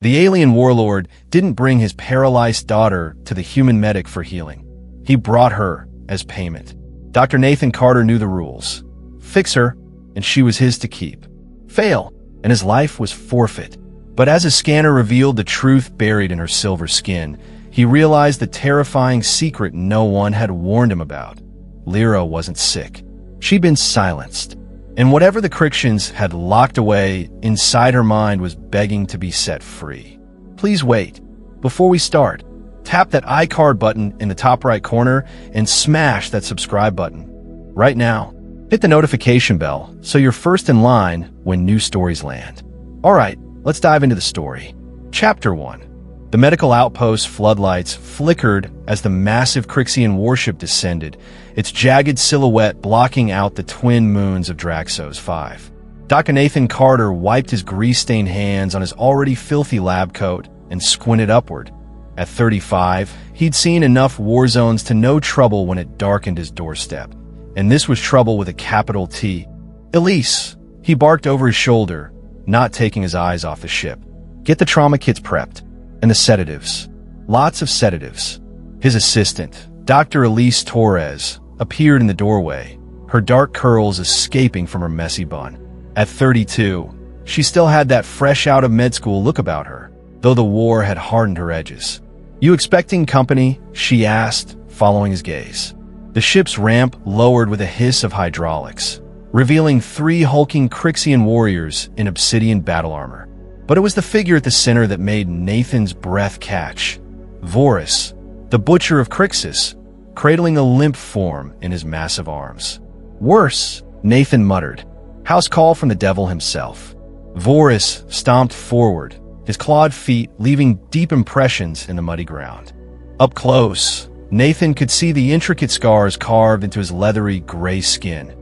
The alien warlord didn't bring his paralyzed daughter to the human medic for healing. He brought her as payment. Dr. Nathan Carter knew the rules. Fix her, and she was his to keep. Fail, and his life was forfeit. But as his scanner revealed the truth buried in her silver skin, he realized the terrifying secret no one had warned him about. Lyra wasn't sick. She'd been silenced. And whatever the Crictians had locked away inside her mind was begging to be set free. Please wait. Before we start, tap that iCard button in the top right corner and smash that subscribe button. Right now, hit the notification bell so you're first in line when new stories land. Alright, let's dive into the story. Chapter 1. The medical outpost's floodlights flickered as the massive Crixian warship descended, its jagged silhouette blocking out the twin moons of Draxos 5. Dr. Nathan Carter wiped his grease-stained hands on his already filthy lab coat and squinted upward. At 35, he'd seen enough war zones to know trouble when it darkened his doorstep. And this was trouble with a capital T. Elise, he barked over his shoulder, not taking his eyes off the ship. Get the trauma kits prepped. And the sedatives. Lots of sedatives. His assistant, Dr. Elise Torres, appeared in the doorway, her dark curls escaping from her messy bun. At 32, she still had that fresh out of med school look about her, though the war had hardened her edges. You expecting company? She asked, following his gaze. The ship's ramp lowered with a hiss of hydraulics, revealing 3 hulking Crixian warriors in obsidian battle armor. But it was the figure at the center that made Nathan's breath catch. Vorus, the butcher of Crixus, cradling a limp form in his massive arms. Worse, Nathan muttered. House call from the devil himself. Vorus stomped forward, his clawed feet leaving deep impressions in the muddy ground. Up close, Nathan could see the intricate scars carved into his leathery gray skin.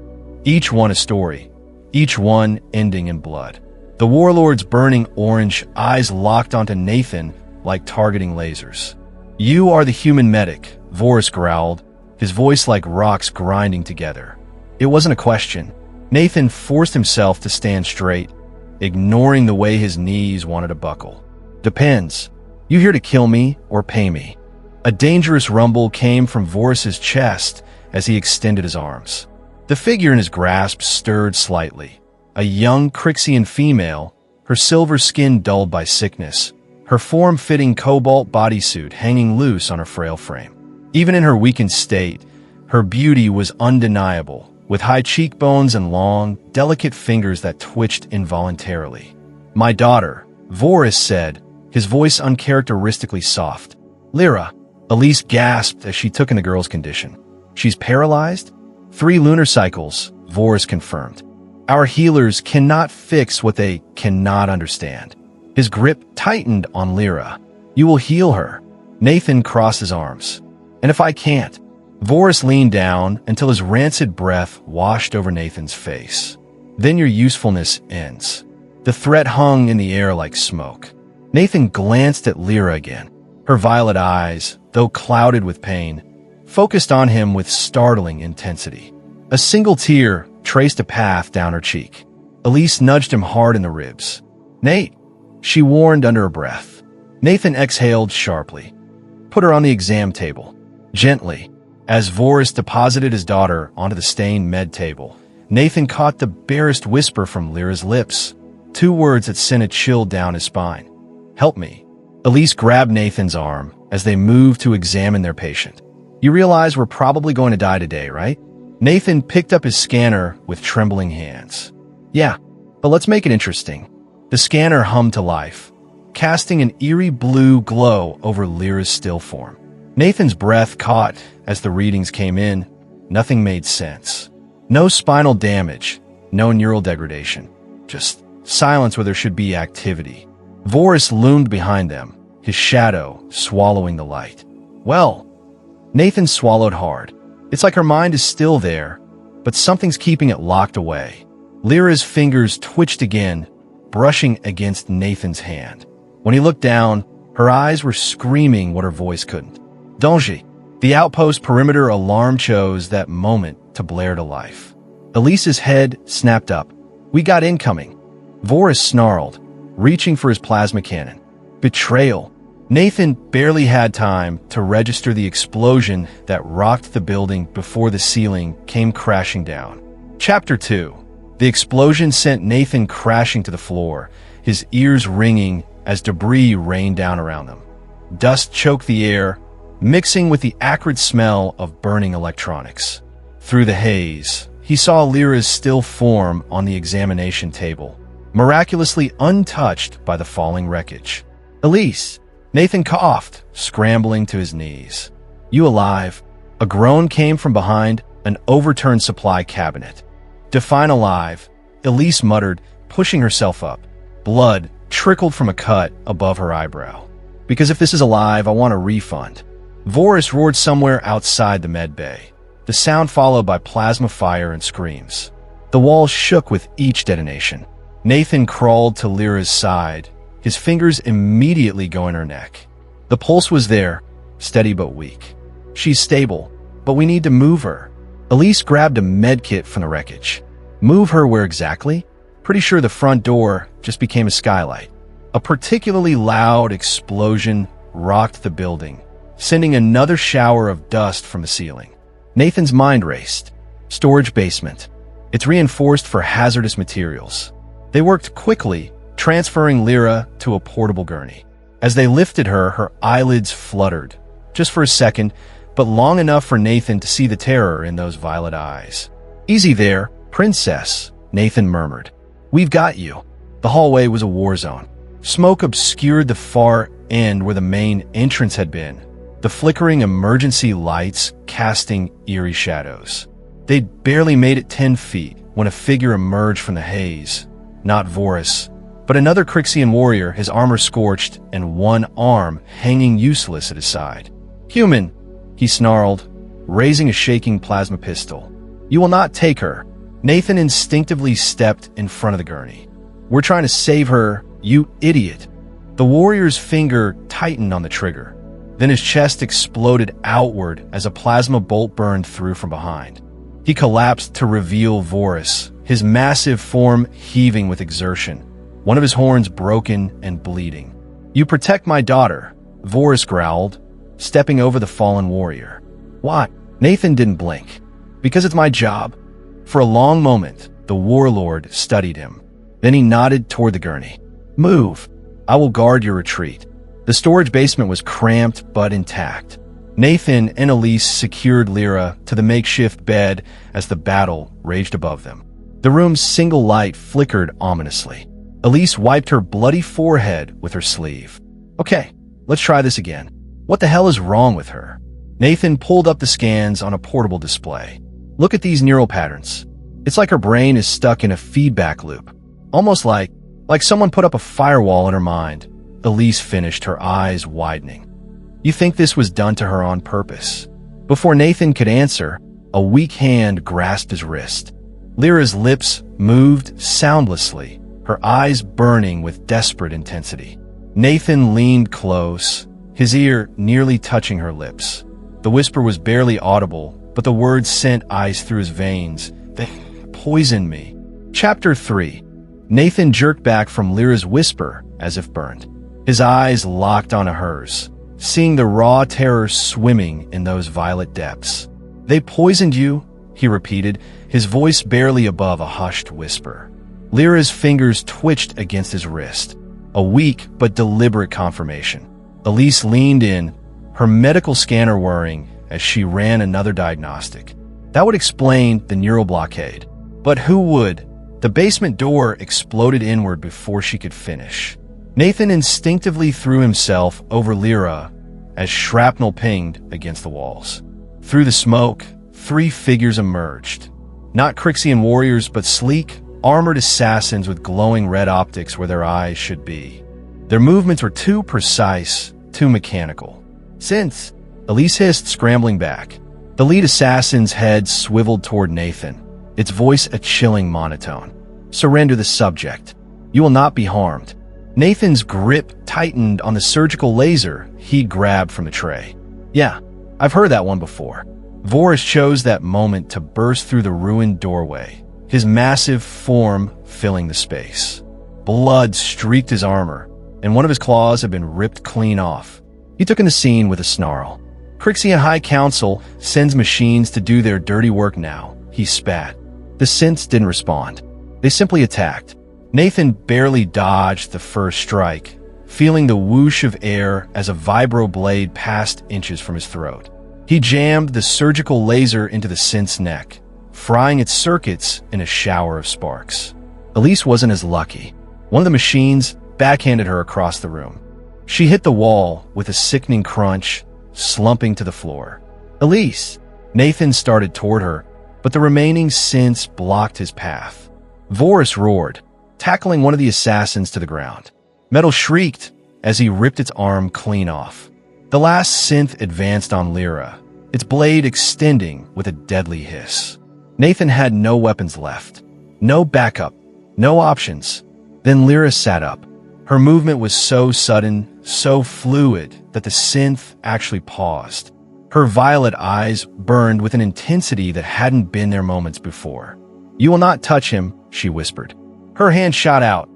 Each one a story, each one ending in blood. The warlord's burning orange eyes locked onto Nathan like targeting lasers. You are the human medic, Vorus growled, his voice like rocks grinding together. It wasn't a question. Nathan forced himself to stand straight, ignoring the way his knees wanted to buckle. Depends. You here to kill me or pay me? A dangerous rumble came from Vorus's chest as he extended his arms. The figure in his grasp stirred slightly. A young Crixian female, her silver skin dulled by sickness, her form-fitting cobalt bodysuit hanging loose on her frail frame. Even in her weakened state, her beauty was undeniable, with high cheekbones and long, delicate fingers that twitched involuntarily. My daughter, Vorus said, his voice uncharacteristically soft. Lyra, Elise gasped as she took in the girl's condition. She's paralyzed? 3 lunar cycles, Vorus confirmed. Our healers cannot fix what they cannot understand. His grip tightened on Lyra. You will heal her. Nathan crossed his arms. And if I can't? Vorus leaned down until his rancid breath washed over Nathan's face. Then your usefulness ends. The threat hung in the air like smoke. Nathan glanced at Lyra again. Her violet eyes, though clouded with pain, focused on him with startling intensity. A single tear traced a path down her cheek. Elise nudged him hard in the ribs. Nate, she warned under her breath. Nathan exhaled sharply. Put her on the exam table. Gently, as Vorus deposited his daughter onto the stained med table, Nathan caught the barest whisper from Lyra's lips, 2 words that sent a chill down his spine. Help me. Elise grabbed Nathan's arm as they moved to examine their patient. You realize we're probably going to die today, right? Nathan picked up his scanner with trembling hands. Yeah, but let's make it interesting. The scanner hummed to life, casting an eerie blue glow over Lyra's still form. Nathan's breath caught as the readings came in. Nothing made sense. No spinal damage, no neural degradation. Just silence where there should be activity. Vorus loomed behind them, his shadow swallowing the light. Well, Nathan swallowed hard. It's like her mind is still there, but something's keeping it locked away. Lyra's fingers twitched again, brushing against Nathan's hand. When he looked down, her eyes were screaming what her voice couldn't. Danger! The outpost perimeter alarm chose that moment to blare to life. Elise's head snapped up. We got incoming. Vorus snarled, reaching for his plasma cannon. Betrayal. Nathan barely had time to register the explosion that rocked the building before the ceiling came crashing down. Chapter 2. The explosion sent Nathan crashing to the floor, his ears ringing as debris rained down around them. Dust choked the air, mixing with the acrid smell of burning electronics. Through the haze, he saw Lyra's still form on the examination table, miraculously untouched by the falling wreckage. "Elise!" Nathan coughed, scrambling to his knees. "You alive?" A groan came from behind an overturned supply cabinet. "Define alive," Elise muttered, pushing herself up. Blood trickled from a cut above her eyebrow. "Because if this is alive, I want a refund." Voris roared somewhere outside the med bay, the sound followed by plasma fire and screams. The walls shook with each detonation. Nathan crawled to Lyra's side, his fingers immediately going her neck. The pulse was there, steady but weak. "She's stable, but we need to move her." Elise grabbed a medkit from the wreckage. "Move her where exactly?" "Pretty sure the front door just became a skylight." A particularly loud explosion rocked the building, sending another shower of dust from the ceiling. Nathan's mind raced. Storage basement. It's reinforced for hazardous materials. They worked quickly, transferring Lyra to a portable gurney. As they lifted her, her eyelids fluttered, just for a second, but long enough for Nathan to see the terror in those violet eyes. "Easy there, princess," Nathan murmured. "We've got you." The hallway was a war zone. Smoke obscured the far end where the main entrance had been, the flickering emergency lights casting eerie shadows. They'd barely made it 10 feet when a figure emerged from the haze. Not Voris, but another Crixian warrior, his armor scorched and one arm hanging useless at his side. "Human," he snarled, raising a shaking plasma pistol. "You will not take her." Nathan instinctively stepped in front of the gurney. "We're trying to save her, you idiot." The warrior's finger tightened on the trigger. Then his chest exploded outward as a plasma bolt burned through from behind. He collapsed to reveal Voris, his massive form heaving with exertion, one of his horns broken and bleeding. "You protect my daughter," Voris growled, stepping over the fallen warrior. "Why?" Nathan didn't blink. "Because it's my job." For a long moment, the warlord studied him. Then he nodded toward the gurney. "Move. I will guard your retreat." The storage basement was cramped but intact. Nathan and Elise secured Lyra to the makeshift bed as the battle raged above them. The room's single light flickered ominously. Elise wiped her bloody forehead with her sleeve. "Okay, let's try this again. What the hell is wrong with her?" Nathan pulled up the scans on a portable display. "Look at these neural patterns. It's like her brain is stuck in a feedback loop. Almost like someone put up a firewall in her mind." Elise finished, her eyes widening. "You think this was done to her on purpose?" Before Nathan could answer, a weak hand grasped his wrist. Lyra's lips moved soundlessly, her eyes burning with desperate intensity. Nathan leaned close, his ear nearly touching her lips. The whisper was barely audible, but the words sent ice through his veins. "They poisoned me." Chapter 3. Nathan jerked back from Lyra's whisper as if burned. His eyes locked onto hers, seeing the raw terror swimming in those violet depths. "They poisoned you," he repeated, his voice barely above a hushed whisper. Lyra's fingers twitched against his wrist, a weak but deliberate confirmation. Elise leaned in, her medical scanner whirring as she ran another diagnostic. That would explain the neural blockade. But who would? The basement door exploded inward before she could finish. Nathan instinctively threw himself over Lyra as shrapnel pinged against the walls. Through the smoke, 3 figures emerged. Not Crixian warriors, but sleek, armored assassins with glowing red optics where their eyes should be. Their movements were too precise, too mechanical. "Since," Elise hissed, scrambling back. The lead assassin's head swiveled toward Nathan, its voice a chilling monotone. "Surrender the subject. You will not be harmed." Nathan's grip tightened on the surgical laser he grabbed from the tray. "Yeah, I've heard that one before." Voris chose that moment to burst through the ruined doorway, his massive form filling the space. Blood streaked his armor, and one of his claws had been ripped clean off. He took in the scene with a snarl. Crixian High Council sends machines to do their dirty work now, he spat. The synths didn't respond. They simply attacked. Nathan barely dodged the first strike, feeling the whoosh of air as a vibro blade passed inches from his throat. He jammed the surgical laser into the synth's neck, frying its circuits in a shower of sparks. Elise wasn't as lucky. One of the machines backhanded her across the room. She hit the wall with a sickening crunch, slumping to the floor. Elise! Nathan started toward her, but the remaining synths blocked his path. Vorus roared, tackling one of the assassins to the ground. Metal shrieked as he ripped its arm clean off. The last synth advanced on Lyra, its blade extending with a deadly hiss. Nathan had no weapons left. No backup. No options. Then Lyra sat up. Her movement was so sudden, so fluid, that the synth actually paused. Her violet eyes burned with an intensity that hadn't been there moments before. "You will not touch him," she whispered. Her hand shot out,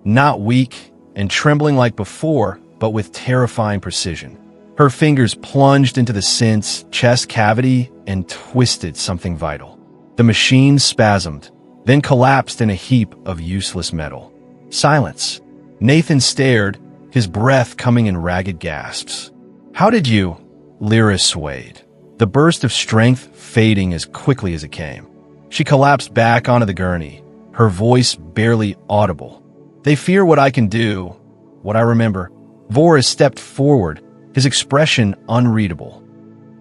not weak and trembling like before, but with terrifying precision. Her fingers plunged into the synth's chest cavity and twisted something vital. The machine spasmed, then collapsed in a heap of useless metal. Silence. Nathan stared, his breath coming in ragged gasps. "How did you?" Lyra swayed, the burst of strength fading as quickly as it came. She collapsed back onto the gurney, her voice barely audible. "They fear what I can do, what I remember." Vorus stepped forward, his expression unreadable.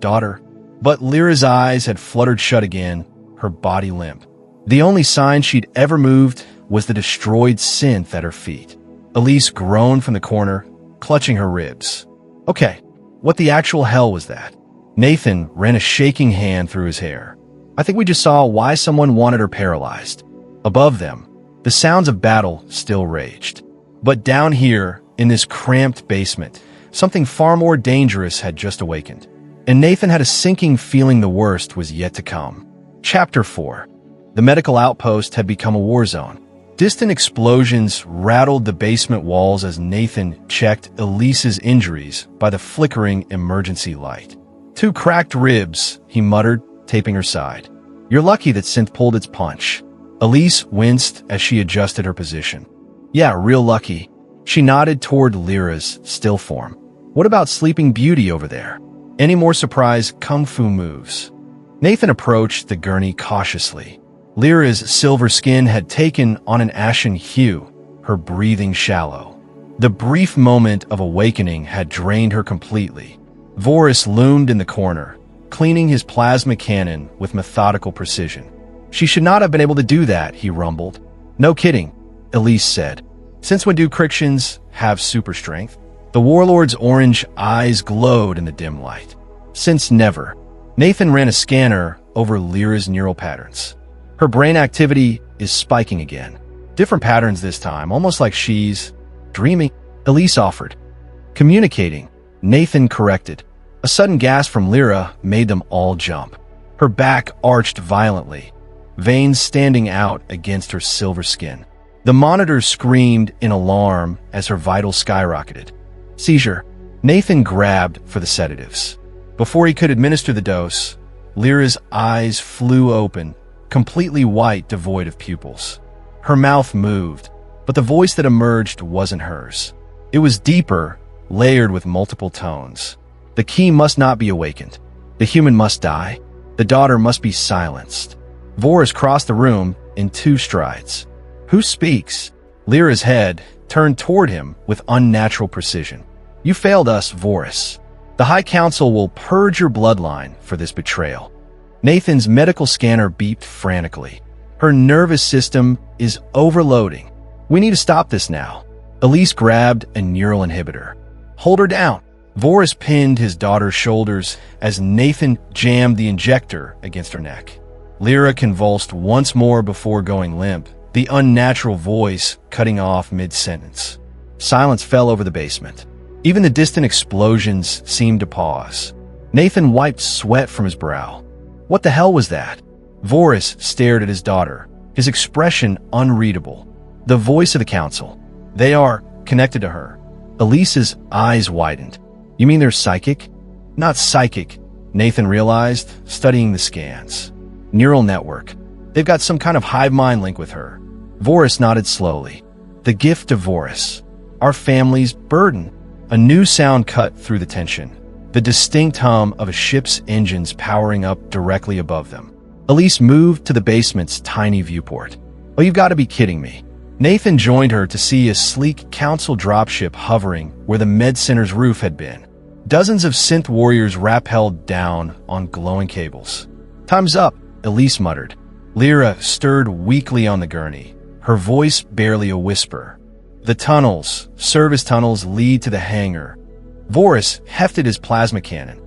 "Daughter." But Lyra's eyes had fluttered shut again, her body limp. The only sign she'd ever moved was the destroyed synth at her feet. Elise groaned from the corner, clutching her ribs. "Okay, what the actual hell was that?" Nathan ran a shaking hand through his hair. "I think we just saw why someone wanted her paralyzed." Above them, the sounds of battle still raged. But down here, in this cramped basement, something far more dangerous had just awakened. And Nathan had a sinking feeling the worst was yet to come. Chapter 4. The medical outpost had become a war zone. Distant explosions rattled the basement walls as Nathan checked Elise's injuries by the flickering emergency light. "Two cracked ribs," he muttered, taping her side. "You're lucky that synth pulled its punch." Elise winced as she adjusted her position. "Yeah, real lucky." She nodded toward Lyra's still form. "What about Sleeping Beauty over there? Any more surprise kung fu moves?" Nathan approached the gurney cautiously. Lyra's silver skin had taken on an ashen hue, her breathing shallow. The brief moment of awakening had drained her completely. Vorus loomed in the corner, cleaning his plasma cannon with methodical precision. "She should not have been able to do that," he rumbled. "No kidding," Elise said. "Since when do Crixians have super strength?" The warlord's orange eyes glowed in the dim light. "Since never." Nathan ran a scanner over Lyra's neural patterns. Her brain activity is spiking again. Different patterns this time, almost like she's dreaming. Elise offered. "Communicating," Nathan corrected. A sudden gasp from Lyra made them all jump. Her back arched violently, veins standing out against her silver skin. The monitor screamed in alarm as her vitals skyrocketed. "Seizure." Nathan grabbed for the sedatives. Before he could administer the dose, Lyra's eyes flew open, completely white, devoid of pupils. Her mouth moved, but the voice that emerged wasn't hers. It was deeper, layered with multiple tones. The key must not be awakened. The human must die. The daughter must be silenced. Vorus crossed the room in 2 strides. "Who speaks?" Lyra's head turned toward him with unnatural precision. "You failed us, Vorus. The High Council will purge your bloodline for this betrayal." Nathan's medical scanner beeped frantically. "Her nervous system is overloading. We need to stop this now." Elise grabbed a neural inhibitor. "Hold her down." Vorus pinned his daughter's shoulders as Nathan jammed the injector against her neck. Lyra convulsed once more before going limp, the unnatural voice cutting off mid-sentence. Silence fell over the basement. Even the distant explosions seemed to pause. Nathan wiped sweat from his brow. What the hell was that? Vorus stared at his daughter, his expression unreadable. The voice of the council. They are connected to her. Elise's eyes widened. You mean they're psychic? Not psychic, Nathan realized, studying the scans. Neural network. They've got some kind of hive mind link with her. Voris nodded slowly. The gift of Voris. Our family's burden. A new sound cut through the tension. The distinct hum of a ship's engines powering up directly above them. Elise moved to the basement's tiny viewport. Oh, you've got to be kidding me. Nathan joined her to see a sleek council dropship hovering where the med center's roof had been. Dozens of synth warriors rappelled down on glowing cables. Time's up, Elise muttered. Lyra stirred weakly on the gurney, her voice barely a whisper. The tunnels, service tunnels, lead to the hangar. Voris hefted his plasma cannon.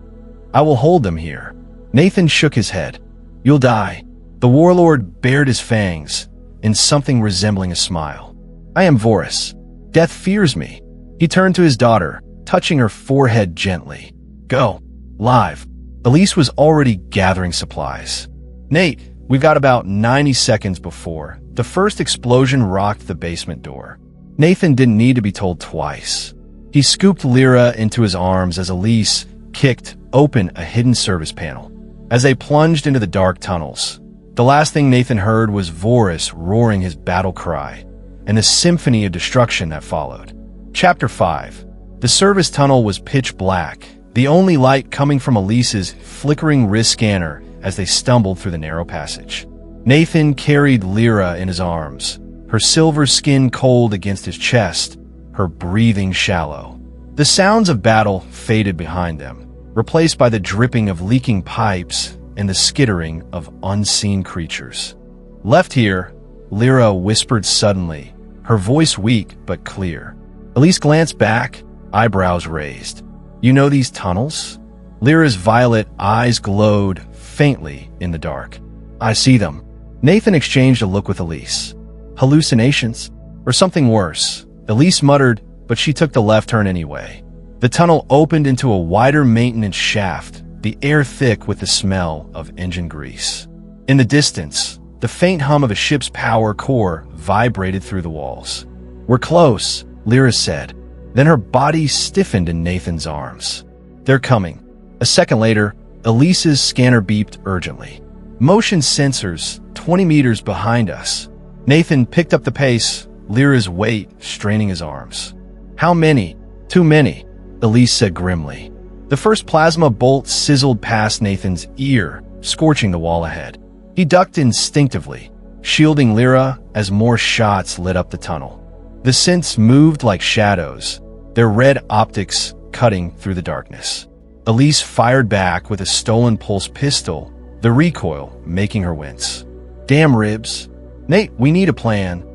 I will hold them here. Nathan shook his head. You'll die. The warlord bared his fangs in something resembling a smile. I am Voris. Death fears me. He turned to his daughter, touching her forehead gently. Go. Live. Elise was already gathering supplies. Nate, we've got about 90 seconds before the first explosion rocked the basement door. Nathan didn't need to be told twice. He scooped Lyra into his arms as Elise kicked open a hidden service panel. As they plunged into the dark tunnels, the last thing Nathan heard was Voris roaring his battle cry, and the symphony of destruction that followed. Chapter 5. The service tunnel was pitch black, the only light coming from Elise's flickering wrist scanner as they stumbled through the narrow passage. Nathan carried Lyra in his arms, her silver skin cold against his chest, her breathing shallow. The sounds of battle faded behind them, replaced by the dripping of leaking pipes and the skittering of unseen creatures. Left here, Lyra whispered suddenly, her voice weak but clear. Elise glanced back, eyebrows raised. You know these tunnels? Lyra's violet eyes glowed faintly in the dark. I see them. Nathan exchanged a look with Elise. Hallucinations? Or something worse? Elise muttered, but she took the left turn anyway. The tunnel opened into a wider maintenance shaft, the air thick with the smell of engine grease. In the distance, the faint hum of a ship's power core vibrated through the walls. We're close, Lyra said. Then her body stiffened in Nathan's arms. They're coming. A second later, Elise's scanner beeped urgently. Motion sensors 20 meters behind us. Nathan picked up the pace, Lyra's weight straining his arms. How many? Too many, Elise said grimly. The first plasma bolt sizzled past Nathan's ear, scorching the wall ahead. He ducked instinctively, shielding Lyra as more shots lit up the tunnel. The synths moved like shadows, their red optics cutting through the darkness. Elise fired back with a stolen pulse pistol, the recoil making her wince. Damn ribs. Nate, we need a plan.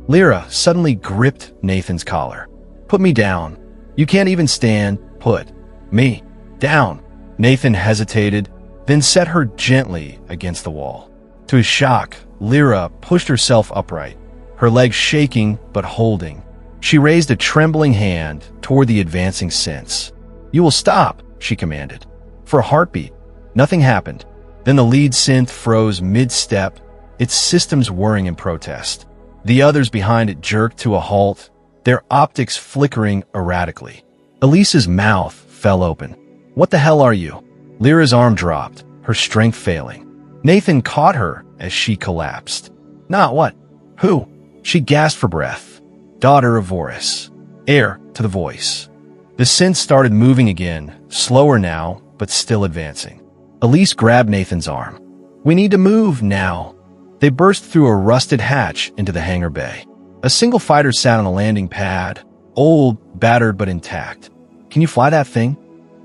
Lyra suddenly gripped Nathan's collar. Put me down. You can't even stand. Put me down. Nathan hesitated, then set her gently against the wall. To his shock, Lyra pushed herself upright, her legs shaking but holding. She raised a trembling hand toward the advancing synths. You will stop, she commanded. For a heartbeat, nothing happened. Then the lead synth froze mid-step, its systems whirring in protest. The others behind it jerked to a halt, their optics flickering erratically. Elise's mouth fell open. What the hell are you? Lyra's arm dropped, her strength failing. Nathan caught her as she collapsed. Not what? Who? She gasped for breath. Daughter of Voris. Heir to the voice. The synth started moving again, slower now, but still advancing. Elise grabbed Nathan's arm. We need to move now. They burst through a rusted hatch into the hangar bay. A single fighter sat on the landing pad, old, battered but intact. Can you fly that thing?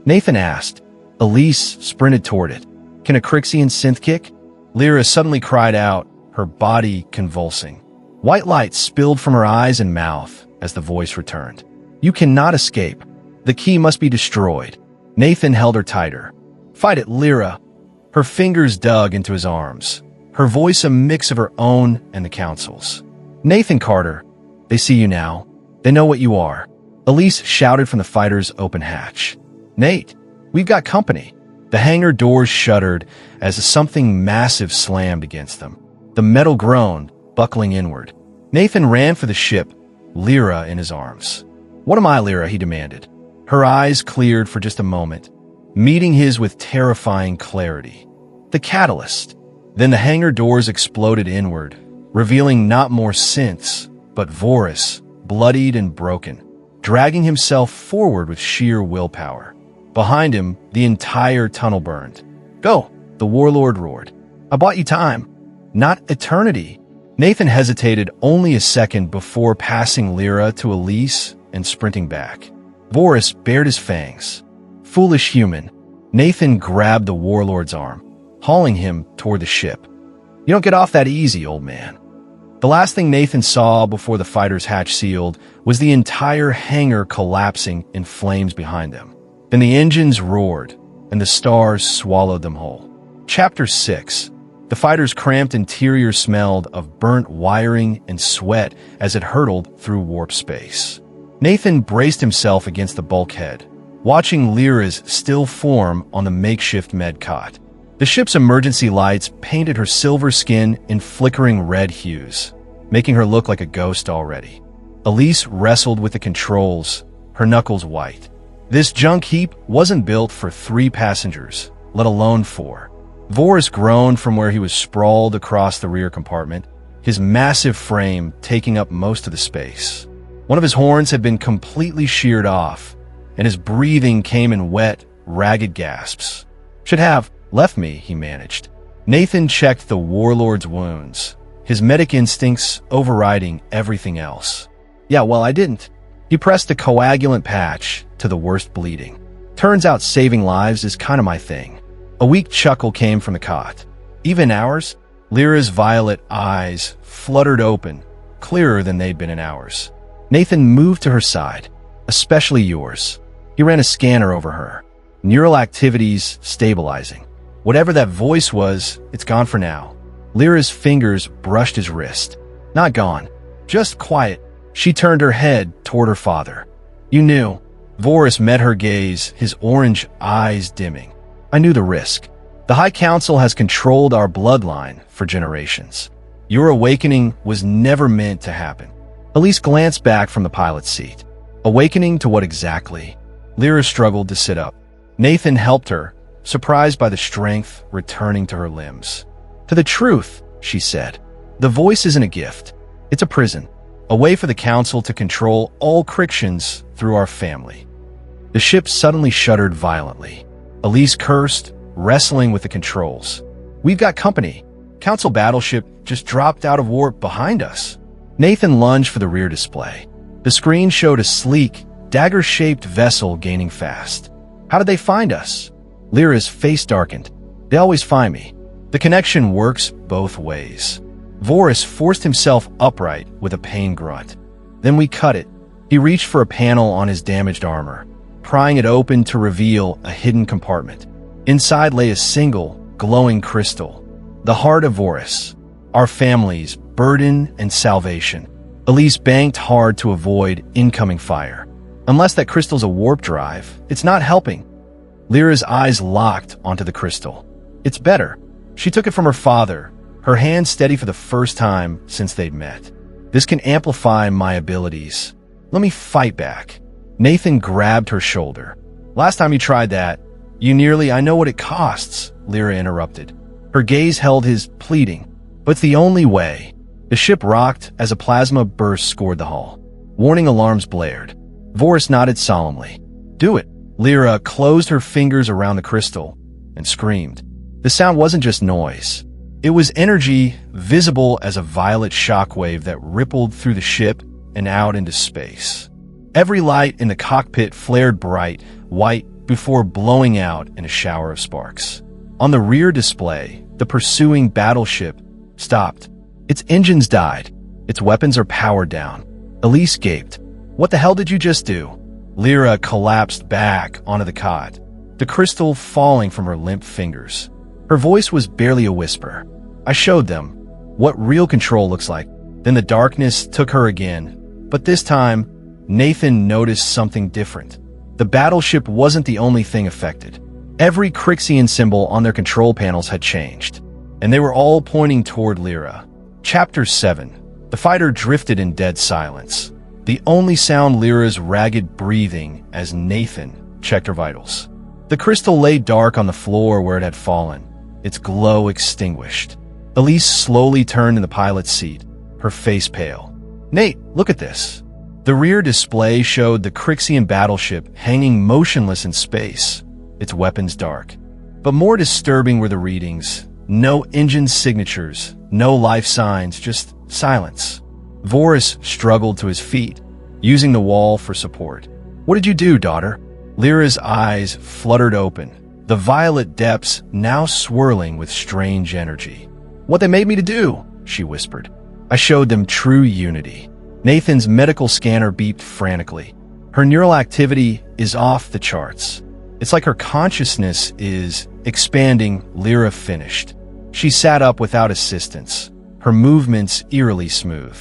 Nathan asked. Elise sprinted toward it. Can a Crixian synth kick? Lyra suddenly cried out, her body convulsing. White light spilled from her eyes and mouth as the voice returned. You cannot escape. The key must be destroyed. Nathan held her tighter. Fight it, Lyra. Her fingers dug into his arms, her voice a mix of her own and the council's. Nathan Carter, they see you now. They know what you are. Elise shouted from the fighter's open hatch. Nate, we've got company. The hangar doors shuddered as something massive slammed against them. The metal groaned, buckling inward. Nathan ran for the ship, Lyra in his arms. "What am I, Lyra?" he demanded. Her eyes cleared for just a moment, meeting his with terrifying clarity. "The catalyst." Then the hangar doors exploded inward, revealing not more synths, but Vorus, bloodied and broken, dragging himself forward with sheer willpower. Behind him, the entire tunnel burned. "Go," the warlord roared. "I bought you time, not eternity." Nathan hesitated only a second before passing Lyra to Elise and sprinting back. Vorus bared his fangs. "Foolish human." Nathan grabbed the warlord's arm, hauling him toward the ship. "You don't get off that easy, old man." The last thing Nathan saw before the fighter's hatch sealed was the entire hangar collapsing in flames behind them. Then the engines roared, and the stars swallowed them whole. Chapter 6. The fighter's cramped interior smelled of burnt wiring and sweat as it hurtled through warp space. Nathan braced himself against the bulkhead, watching Lyra's still form on the makeshift med cot. The ship's emergency lights painted her silver skin in flickering red hues, making her look like a ghost already. Elise wrestled with the controls, her knuckles white. This junk heap wasn't built for 3 passengers, let alone 4. Vorus groaned from where he was sprawled across the rear compartment, his massive frame taking up most of the space. One of his horns had been completely sheared off, and his breathing came in wet, ragged gasps. "Should have left me," he managed. Nathan checked the warlord's wounds, his medic instincts overriding everything else. "Yeah, well, I didn't." He pressed a coagulant patch to the worst bleeding. "Turns out saving lives is kind of my thing." A weak chuckle came from the cot. "Even ours?" Lyra's violet eyes fluttered open, clearer than they'd been in hours. Nathan moved to her side. "Especially yours." He ran a scanner over her. Neural activities stabilizing. Whatever that voice was, it's gone for now. Lyra's fingers brushed his wrist. "Not gone. Just quiet." She turned her head toward her father. "You knew." Vorus met her gaze, his orange eyes dimming. "I knew the risk. The High Council has controlled our bloodline for generations. Your awakening was never meant to happen." Elise glanced back from the pilot's seat. "Awakening to what exactly?" Lyra struggled to sit up. Nathan helped her, surprised by the strength returning to her limbs. "To the truth," she said. "The voice isn't a gift. It's a prison. A way for the Council to control all Crictians through our family." The ship suddenly shuddered violently. Elise cursed, wrestling with the controls. "We've got company. Council battleship just dropped out of warp behind us." Nathan lunged for the rear display. The screen showed a sleek, dagger-shaped vessel gaining fast. "How did they find us?" Lyra's face darkened. "They always find me." The connection works both ways. Vorus forced himself upright with a pain grunt. "Then we cut it." He reached for a panel on his damaged armor, prying it open to reveal a hidden compartment. Inside lay a single, glowing crystal. The heart of Vorus. Our family's burden and salvation. Elise banked hard to avoid incoming fire. "Unless that crystal's a warp drive, it's not helping." Lyra's eyes locked onto the crystal. "It's better." She took it from her father, her hand steady for the first time since they'd met. "This can amplify my abilities. Let me fight back." Nathan grabbed her shoulder. "Last time you tried that, I know what it costs," Lyra interrupted. Her gaze held his, pleading. "But it's the only way." The ship rocked as a plasma burst scored the hull. Warning alarms blared. Vorus nodded solemnly. "Do it." Lyra closed her fingers around the crystal and screamed. The sound wasn't just noise. It was energy visible as a violet shockwave that rippled through the ship and out into space. Every light in the cockpit flared bright, white, before blowing out in a shower of sparks. On the rear display, the pursuing battleship stopped. Its engines died. Its weapons are powered down. Elise gaped. "What the hell did you just do?" Lyra collapsed back onto the cot, the crystal falling from her limp fingers. Her voice was barely a whisper. "I showed them what real control looks like." Then the darkness took her again, but this time, Nathan noticed something different. The battleship wasn't the only thing affected. Every Crixian symbol on their control panels had changed, and they were all pointing toward Lyra. Chapter 7. The fighter drifted in dead silence. the only sound Lyra's ragged breathing as Nathan checked her vitals. The crystal lay dark on the floor where it had fallen, its glow extinguished. Elise slowly turned in the pilot's seat, her face pale. "Nate, look at this." The rear display showed the Crixian battleship hanging motionless in space, its weapons dark. But more disturbing were the readings. No engine signatures, no life signs, just silence. Voris struggled to his feet, using the wall for support. "What did you do, daughter?" Lyra's eyes fluttered open, the violet depths now swirling with strange energy. "What they made me to do," she whispered. "I showed them true unity." Nathan's medical scanner beeped frantically. Her neural activity is off the charts. It's like her consciousness is expanding. Lyra finished. She sat up without assistance, her movements eerily smooth.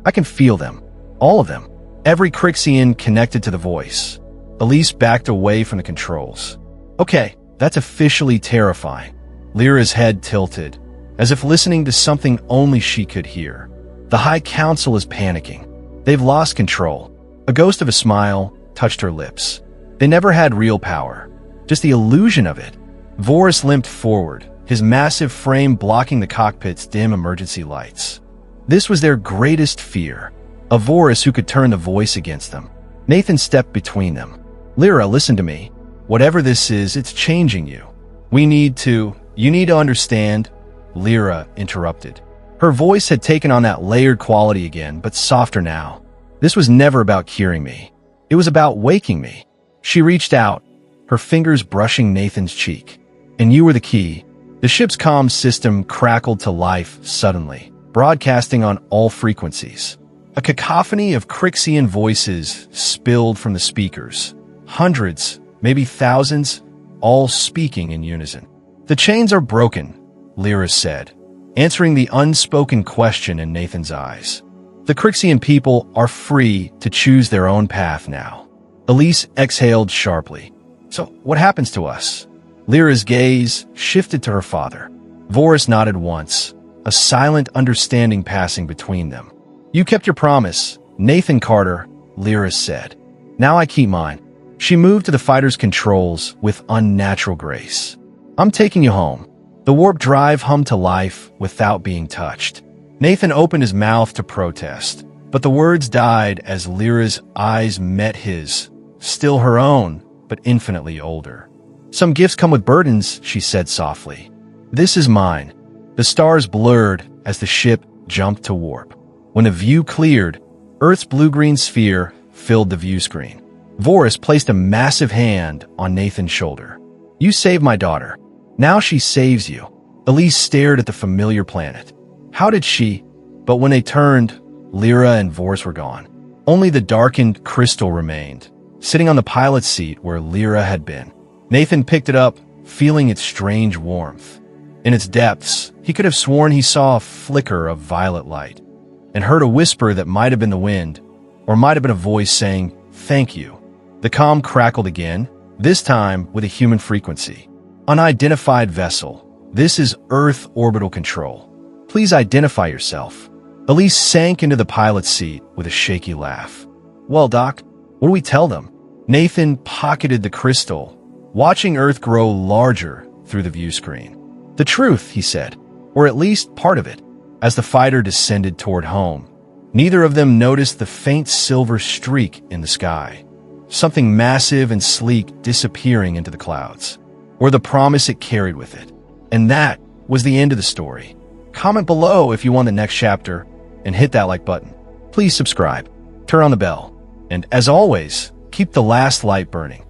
"I can feel them. All of them. Every Crixian connected to the voice." Elise backed away from the controls. "Okay, that's officially terrifying." Lyra's head tilted, as if listening to something only she could hear. "The High Council is panicking. They've lost control." A ghost of a smile touched her lips. They never had real power, just the illusion of it. Voris limped forward, his massive frame blocking the cockpit's dim emergency lights. This was their greatest fear, a Voris who could turn the voice against them. Nathan stepped between them. "Lyra, listen to me. Whatever this is, it's changing you. You need to understand." Lyra interrupted. Her voice had taken on that layered quality again, but softer now. "This was never about curing me. It was about waking me." She reached out, her fingers brushing Nathan's cheek. "And you were the key." The ship's comm system crackled to life suddenly, broadcasting on all frequencies. A cacophony of Crixian voices spilled from the speakers. Hundreds, maybe thousands, all speaking in unison. "The chains are broken," Lyra said, answering the unspoken question in Nathan's eyes. "The Crixian people are free to choose their own path now." Elise exhaled sharply. "So what happens to us?" Lyra's gaze shifted to her father. Voris nodded once, a silent understanding passing between them. "You kept your promise, Nathan Carter," Lyra said. "Now I keep mine." She moved to the fighter's controls with unnatural grace. "I'm taking you home." The warp drive hummed to life without being touched. Nathan opened his mouth to protest, but the words died as Lyra's eyes met his, still her own, but infinitely older. "Some gifts come with burdens," she said softly. "This is mine." The stars blurred as the ship jumped to warp. When the view cleared, Earth's blue-green sphere filled the view screen. Voris placed a massive hand on Nathan's shoulder. "You saved my daughter. Now she saves you." Elise stared at the familiar planet. How did she? But when they turned, Lyra and Voris were gone. Only the darkened crystal remained, sitting on the pilot's seat where Lyra had been. Nathan picked it up, feeling its strange warmth. In its depths, he could have sworn he saw a flicker of violet light, and heard a whisper that might have been the wind, or might have been a voice saying, "Thank you." The comm crackled again, this time with a human frequency. "Unidentified vessel. This is Earth Orbital Control. Please identify yourself." Elise sank into the pilot's seat with a shaky laugh. "Well, Doc, what do we tell them?" Nathan pocketed the crystal, watching Earth grow larger through the view screen. "The truth," he said, "or at least part of it." As the fighter descended toward home, neither of them noticed the faint silver streak in the sky, something massive and sleek disappearing into the clouds, or the promise it carried with it. And that was the end of the story. Comment below if you want the next chapter, and hit that like button. Please subscribe, turn on the bell, and as always, keep the last light burning.